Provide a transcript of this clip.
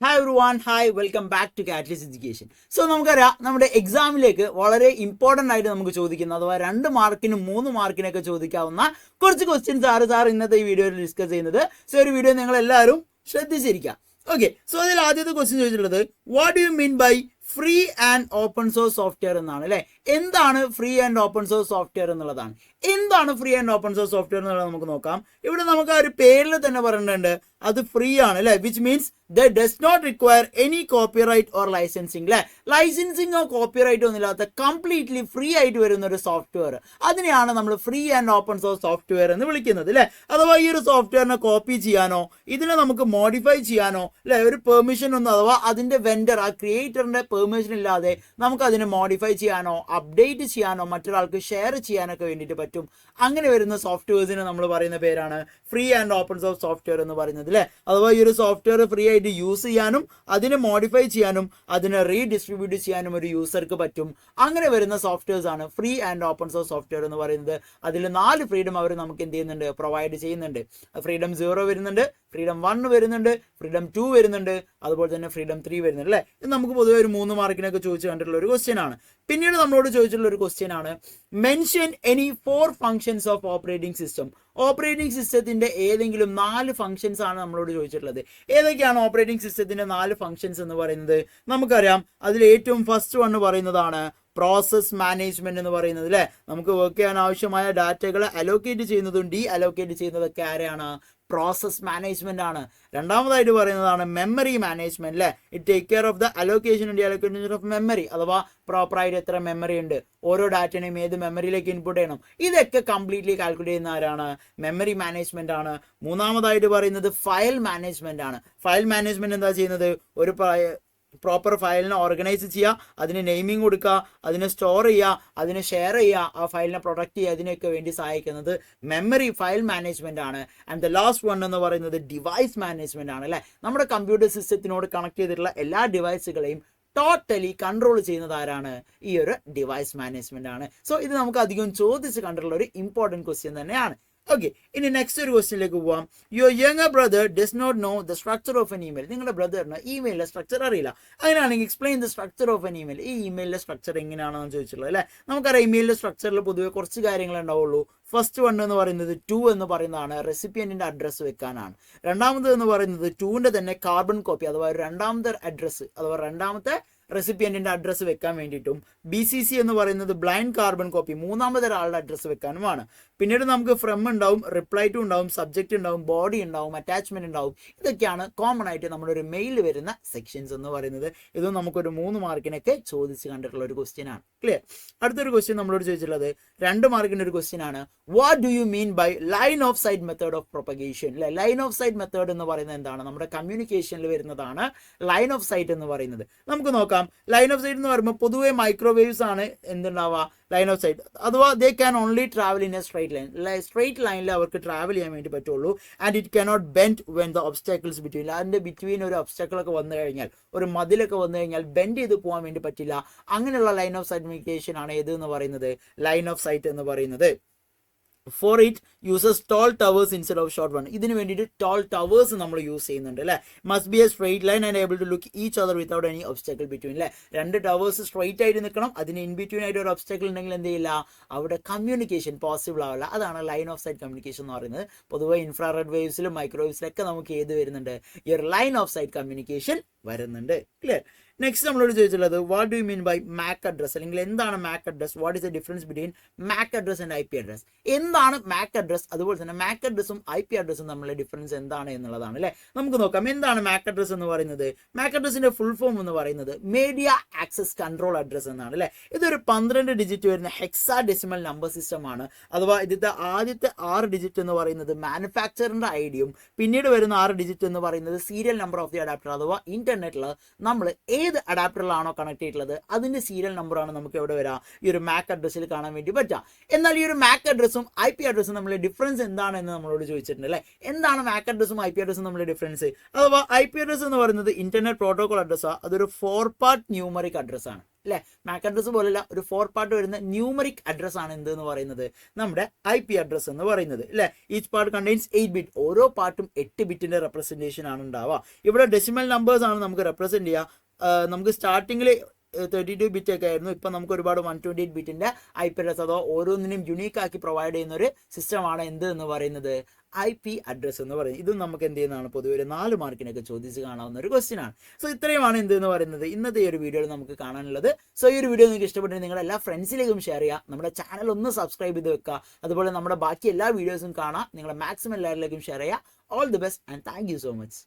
Hi everyone, hi, welcome back to catalyst education. So നമുക്കറിയാം, നമ്മുടെ എക്സാമിലേക്ക് വളരെ ഇമ്പോർട്ടൻ്റ് ആയിട്ട് നമുക്ക് ചോദിക്കുന്ന അഥവാ 2 മാർക്കിനും 3 മാർക്കിനൊക്കെ ചോദിക്കാവുന്ന കുറച്ച് ക്വസ്റ്റ്യൻസ് സാർ ഇന്നത്തെ ഈ വീഡിയോയിൽ ഡിസ്കസ് ചെയ്യുന്നത്. സോ ഒരു വീഡിയോ നിങ്ങൾ എല്ലാവരും ശ്രദ്ധിച്ചിരിക്കാം. ഓക്കെ, സോ അതിൽ ആദ്യത്തെ ക്വസ്റ്റ്യൻ ചോദിച്ചിട്ടുള്ളത് what do you mean by free and open source software എന്നാണ്. അല്ലേ, എന്താണ് free and open source software എന്നുള്ളതാണ്. എന്താണ് free and open source software എന്നുള്ളത് നമുക്ക് നോക്കാം. ഇവിടെ നമുക്ക് ആ ഒരു പേരിൽ തന്നെ പറഞ്ഞിട്ടുണ്ട്, അത് ഫ്രീ ആണ്. അല്ലെ, which means the does not require any copyright or licensing. അല്ലെ, ലൈസൻസിങ്ങോ കോപ്പിറൈറ്റോ ഒന്നുമില്ലാത്ത കംപ്ലീറ്റ്ലി ഫ്രീ ആയിട്ട് വരുന്ന ഒരു സോഫ്റ്റ്വെയർ, അതിനെയാണ് നമ്മൾ free and open source software എന്ന് വിളിക്കുന്നത്. അല്ലെ, അഥവാ ഈ ഒരു സോഫ്റ്റ്വെയറിനെ കോപ്പി ചെയ്യാനോ ഇതിനെ നമുക്ക് മോഡിഫൈ ചെയ്യാനോ അല്ലെ ഒരു പെർമിഷൻ ഒന്നും, അഥവാ അതിന്റെ വെൻഡർ ആ ക്രിയേറ്ററിന്റെ പെർമിഷൻ ഇല്ലാതെ നമുക്ക് അതിനെ മോഡിഫൈ ചെയ്യാനോ അപ്ഡേറ്റ് ചെയ്യാനോ മറ്റൊരാൾക്ക് ഷെയർ ചെയ്യാനൊക്കെ വേണ്ടിയിട്ട് പറ്റും. അങ്ങനെ വരുന്ന സോഫ്റ്റ്വെയർസിനെ നമ്മൾ പറയുന്ന പേരാണ് free and open source software എന്ന് പറയുന്നത്. അല്ലെ, അഥവാ ഈ ഒരു സോഫ്റ്റ്വെയർ ഫ്രീ ആയിട്ട് യൂസ് ചെയ്യാനും അതിനെ മോഡിഫൈ ചെയ്യാനും അതിനെ റീഡിസ്ട്രിബ്യൂട്ട് ചെയ്യാനും ഒരു യൂസർക്ക് പറ്റും. അങ്ങനെ വരുന്ന സോഫ്റ്റ്വെയർസ് ആണ് free and open source software എന്ന് പറയുന്നത്. അതിൽ 4 ഫ്രീഡം അവർ നമുക്ക് എന്ത് ചെയ്യുന്നുണ്ട്, പ്രൊവൈഡ് ചെയ്യുന്നുണ്ട്. ഫ്രീഡം 0 വരുന്നുണ്ട്, ഫ്രീഡം 1 വരുന്നുണ്ട്, ഫ്രീഡം 2 വരുന്നുണ്ട്, അതുപോലെ തന്നെ ഫ്രീഡം 3 വരുന്നുണ്ട്. അല്ലേ, ഇത് നമുക്ക് പൊതുവെ ഒരു 3 മാർക്കിനൊക്കെ ചോദിച്ചു കണ്ടിട്ടുള്ള ഒരു ക്വസ്റ്റ്യൻ ആണ്. പിന്നീട് നമ്മളോട് ചോദിച്ചിട്ടുള്ള ഒരു ക്വസ്റ്റ്യൻ ആണ് mention any 4 functions of operating system. Operating സിസ്റ്റത്തിന്റെ ഏതെങ്കിലും 4 ഫങ്ഷൻസ് ആണ് നമ്മളോട് ചോദിച്ചിട്ടുള്ളത്. ഏതൊക്കെയാണ് ഓപ്പറേറ്റിംഗ് സിസ്റ്റത്തിന്റെ 4 ഫങ്ഷൻസ് എന്ന് പറയുന്നത്? നമുക്കറിയാം, അതിൽ ഏറ്റവും ഫസ്റ്റ് വൺ പറയുന്നതാണ് പ്രോസസ് മാനേജ്മെന്റ് എന്ന് പറയുന്നത്. അല്ലെ, നമുക്ക് വർക്ക് ചെയ്യാൻ ആവശ്യമായ ഡാറ്റകളെ അലോക്കേറ്റ് ചെയ്യുന്നതും ഡി അലോക്കേറ്റ് ചെയ്യുന്നതൊക്കെ ആരെയാണ്? പ്രോസസ് മാനേജ്മെന്റ് ആണ്. രണ്ടാമതായിട്ട് പറയുന്നതാണ് മെമ്മറി മാനേജ്മെന്റ്. അല്ലെ, it take care of the allocation and allocation of memory, അഥവാ പ്രോപ്പറായിട്ട് എത്ര മെമ്മറി ഉണ്ട്, ഓരോ ഡാറ്റനെയും ഏത് മെമ്മറിയിലേക്ക് ഇൻപുട്ട് ചെയ്യണം, ഇതൊക്കെ കംപ്ലീറ്റ്ലി കാൽക്കുലേറ്റ് ചെയ്യുന്ന ആരാണ്? മെമ്മറി മാനേജ്മെന്റ് ആണ്. മൂന്നാമതായിട്ട് പറയുന്നത് ഫയൽ മാനേജ്മെന്റ് ആണ്. ഫയൽ മാനേജ്മെന്റ് എന്താ ചെയ്യുന്നത്? ഒരു പ്രോപ്പർ ഫയലിനെ ഓർഗനൈസ് ചെയ്യുക, അതിന് നെയിമിങ് കൊടുക്കുക, അതിനെ സ്റ്റോർ ചെയ്യുക, അതിനെ ഷെയർ ചെയ്യുക, ആ ഫയലിനെ പ്രൊട്ടക്ട് ചെയ്യുക, അതിനൊക്കെ വേണ്ടി സഹായിക്കുന്നത് മെമ്മറി ഫയൽ മാനേജ്മെന്റ് ആണ്. ആൻഡ് ദ ലാസ്റ്റ് വൺ എന്ന് പറയുന്നത് ഡിവൈസ് മാനേജ്മെന്റ് ആണ്. അല്ലെ, നമ്മുടെ കമ്പ്യൂട്ടർ സിസ്റ്റത്തിനോട് കണക്ട് ചെയ്തിട്ടുള്ള എല്ലാ ഡിവൈസുകളെയും ടോട്ടലി കൺട്രോൾ ചെയ്യുന്നത് ആരാണ്? ഈ ഒരു ഡിവൈസ് മാനേജ്മെന്റ് ആണ്. സോ ഇത് നമുക്ക് അധികം ചോദിച്ച് കണ്ടിട്ടുള്ള ഒരു ഇമ്പോർട്ടൻറ്റ് ക്വസ്റ്റ്യൻ തന്നെയാണ്. ഓക്കെ, ഇനി നെക്സ്റ്റ് ഒരു ക്വസ്റ്റ്യനിലേക്ക് പോവാം. Your younger brother does not know the structure of an email. നിങ്ങളുടെ ബ്രദറിന് ഇമെയിലിന്റെ സ്ട്രക്ചർ അറിയില്ല. അങ്ങനെയാണെങ്കിൽ explain the structure of an email. ഈ ഇമെയിലിന്റെ സ്ട്രക്ചർ എങ്ങനെയാണെന്ന് ചോദിച്ചിട്ടുള്ളത്. അല്ലെ, നമുക്കറിയാം ഇമെയിലിന്റെ സ്ട്രക്ചറിൽ പൊതുവെ കുറച്ച് കാര്യങ്ങൾ ഉണ്ടാവുള്ളൂ. ഫസ്റ്റ് വൺ എന്ന് പറയുന്നത് 2 എന്ന് പറയുന്നതാണ് റെസിപ്പിയന്റിന്റെ അഡ്രസ്സ് വെക്കാനാണ്. രണ്ടാമത് എന്ന് പറയുന്നത് 2ന്റെ തന്നെ കാർബൺ കോപ്പി, അഥവാ രണ്ടാമത്തെ അഡ്രസ്സ് അഥവാ രണ്ടാമത്തെ റെസിപ്പിയന്റിന്റെ അഡ്രസ്സ് വെക്കാൻ വേണ്ടിയിട്ടും BCC എന്ന് പറയുന്നത് ബ്ലൈൻഡ് കാർബൺ കോപ്പി, മൂന്നാമത്തെ ഒരാളുടെ അഡ്രസ്സ് വെക്കാനുമാണ്. പിന്നീട് നമുക്ക് ഫ്രം ഉണ്ടാവും, റിപ്ലൈ ടു ഉണ്ടാവും, സബ്ജക്റ്റ് ഉണ്ടാവും, ബോഡി ഉണ്ടാവും, അറ്റാച്ച്മെന്റ് ഉണ്ടാവും. ഇതൊക്കെയാണ് കോമൺ ആയിട്ട് നമ്മുടെ ഒരു മെയിൽ വരുന്ന സെക്ഷൻസ് എന്ന് പറയുന്നത്. ഇതും നമുക്കൊരു 3 മാർക്കിനൊക്കെ ചോദിച്ച് കണ്ടിട്ടുള്ള ഒരു ക്വസ്റ്റ്യൻ ആണ്. ക്ലിയർ? അടുത്തൊരു ക്വസ്റ്റ്യൻ നമ്മളോട് ചോദിച്ചിട്ടുള്ളത് 2 മാർക്കിന്റെ ഒരു ക്വസ്റ്റ്യൻ ആണ്. What do you mean by line of sight method of propagation? അല്ലെ, ലൈൻ ഓഫ് സൈറ്റ് മെത്തേഡ് എന്ന് പറയുന്നത് എന്താണ്? നമ്മുടെ കമ്മ്യൂണിക്കേഷനിൽ വരുന്നതാണ് ലൈൻ ഓഫ് സൈറ്റ് എന്ന് പറയുന്നത്. നമുക്ക് നോക്കാം. ലൈൻ ഓഫ് സൈറ്റ് എന്ന് പറയുമ്പോൾ പൊതുവെ മൈക്രോവേവ്സ് ആണ് എന്തുണ്ടാവുക ലൈൻ ഓഫ് സൈറ്റ്, അഥവാ they can only travel in A straight line. Straight ലൈനിൽ അവർക്ക് ട്രാവൽ ചെയ്യാൻ വേണ്ടി പറ്റുള്ളൂ. And it cannot bend when the obstacles between. അതിന്റെ ബിറ്റ്വീൻ ഒരു ഒബ്സ്റ്റാക്കിൾ ഒക്കെ വന്നു കഴിഞ്ഞാൽ, ഒരു മതിലൊക്കെ വന്നു കഴിഞ്ഞാൽ ബെൻഡ് ചെയ്ത് പോകാൻ വേണ്ടി പറ്റില്ല. അങ്ങനെയുള്ള ലൈൻ ഓഫ് സൈറ്റ് കമ്മ്യൂണിക്കേഷൻ ആണ് ഏത് എന്ന് പറയുന്നത്? ലൈൻ ഓഫ് സൈറ്റ് എന്ന് പറയുന്നത്. For it uses tall towers instead of short one. ഇതിന് വേണ്ടിയിട്ട് tall towers നമ്മൾ യൂസ് ചെയ്യുന്നുണ്ട്. അല്ലെ, must be a straight line and able to look each other without any obstacle between. അല്ലെ, 2 ടവേഴ്സ് സ്ട്രൈറ്റ് ആയിട്ട് നിൽക്കണം, അതിന് ഇൻ ബിറ്റ്വീൻ ആയിട്ട് ഒരു ഒബ്സ്റ്റാക്കിൾ ഉണ്ടെങ്കിൽ എന്ത് ചെയ്യില്ല, അവിടെ കമ്മ്യൂണിക്കേഷൻ പോസിബിൾ ആവില്ല. അതാണ് ലൈൻ ഓഫ് സൈറ്റ് കമ്മ്യൂണിക്കേഷൻ എന്ന് പറയുന്നത്. പൊതുവെ ഇൻഫ്രാറെഡ് വേവ്സിലും മൈക്രോവേവ്സിലൊക്കെ നമുക്ക് ഏത് വരുന്നുണ്ട്? ഈ ഒരു ലൈൻ ഓഫ് സൈറ്റ് കമ്മ്യൂണിക്കേഷൻ വരുന്നുണ്ട്. ക്ലിയർ? നെക്സ്റ്റ് നമ്മളോട് ചോദിച്ചുള്ളത് what do you mean by MAC address, അല്ലെങ്കിൽ എന്താണ് MAC address? What is the difference between MAC address and IP address? എന്താണ് മാക് അഡ്രസ്, അതുപോലെ തന്നെ മാക് അഡ്രസ്സും IP അഡ്രസ്സും തമ്മിലുള്ള ഡിഫറൻസ് എന്താണ് എന്നുള്ളതാണ്. അല്ലെ, നമുക്ക് നോക്കാം. എന്താണ് മാക് അഡ്രസ് എന്ന് പറയുന്നത്? മാക് അഡ്രസ്സിന്റെ ഫുൾ ഫോം എന്ന് പറയുന്നത് മീഡിയ ആക്സസ് കൺട്രോൾ അഡ്രസ് എന്നാണ്. അല്ലെ, ഇതൊരു 12 ഡിജിറ്റ് വരുന്ന ഹെക്സാ ഡെസിമൽ നമ്പർ സിസ്റ്റം ആണ്. അഥവാ ഇതിന്റെ ആദ്യത്തെ 6 ഡിജിറ്റ് എന്ന് പറയുന്നത് മാനുഫാക്ചറിന്റെ ഐഡിയും, പിന്നീട് വരുന്ന 6 ഡിജിറ്റ് എന്ന് പറയുന്നത് serial number of the adapter, അഥവാ ഇന്റർനെറ്റിൽ നമ്മൾ ഏത് അഡാപ്റ്ററിലാണോ കണക്ട് ചെയ്തിട്ടുള്ളത് അതിന്റെ സീരിയൽ നമ്പറാണ് നമുക്ക് എവിടെ വരാം? ഈ ഒരു മാക് അഡ്രസ്സിൽ കാണാൻ വേണ്ടി പറ്റുക. എന്നാൽ ഈ ഒരു മാക് അഡ്രസ്സും IP അഡ്രസ്സും നമ്മൾ ഡിഫറൻസ് എന്താണെന്ന് നമ്മളോട് ചോദിച്ചിട്ടുണ്ട് അല്ലേ. എന്താണ് MAC അഡ്രസ്സും IP അഡ്രസ്സും തമ്മിലുള്ള ഡിഫറൻസ്? അഥവാ IP അഡ്രസ്സ് എന്ന് പറയുന്നത് ഇന്റർനെറ്റ് പ്രോട്ടോകോൾ അഡ്രസ്സാണ്. അതൊരു 4 പാർട്ട് ന്യൂമറിക് അഡ്രസ്സാണ് അല്ലേ. MAC അഡ്രസ്സ് പോലെയല്ല, ഒരു 4 പാർട്ട് വരുന്ന ന്യൂമറിക് അഡ്രസ് ആണ് എന്ത് എന്ന് പറയുന്നത്, നമ്മുടെ IP അഡ്രസ് എന്ന് പറയുന്നത് അല്ലേ. Each part contains 8 bit. ഓരോ പാർട്ടും 8 ബിറ്റിന്റെ റെപ്രസെന്റേഷൻ ആണ് ഉണ്ടാവുക. ഇവിടെ ഡെസിമൽ നമ്പേഴ്സ് ആണ് നമുക്ക് റെപ്രസെന്റ് ചെയ്യുക. നമുക്ക് സ്റ്റാർട്ടിങ്ങിൽ 32 ബിറ്റ് ഒക്കെ ആയിരുന്നു. ഇപ്പം നമുക്ക് ഒരുപാട് 128 ബിറ്റിന്റെ IP അഡ്രസ്, അതോ ഓരോന്നിനും യുണീക്ക് ആക്കി പ്രൊവൈഡ് ചെയ്യുന്ന ഒരു സിസ്റ്റമാണ് എന്ത് എന്ന് പറയുന്നത്, IP അഡ്രസ് എന്ന് പറയുന്നത്. ഇതും നമുക്ക് എന്ത് ചെയ്യുന്നതാണ്, പൊതുവെ ഒരു 4 മാർക്കിനൊക്കെ ചോദിച്ച് കാണാവുന്ന ഒരു ക്വസ്റ്റ്യൻ ആണ്. സോ ഇത്രയുമാണ് എന്ത് എന്ന് പറയുന്നത് ഇന്നത്തെ ഈ ഒരു വീഡിയോയിൽ നമുക്ക് കാണാനുള്ളത്. സോ ഈ ഒരു വീഡിയോ നിങ്ങൾക്ക് ഇഷ്ടപ്പെട്ടെങ്കിൽ നിങ്ങളുടെ എല്ലാ ഫ്രണ്ട്സിലേക്കും ഷെയർ ചെയ്യുക. നമ്മുടെ ചാനൽ ഒന്ന് സബ്സ്ക്രൈബ് ചെയ്ത് വെക്കുക. അതുപോലെ നമ്മുടെ ബാക്കി എല്ലാ വീഡിയോസും കാണാം. നിങ്ങളുടെ മാക്സിമം എല്ലാവരിലേക്കും ഷെയർ ചെയ്യുക. All the best and thank you so much.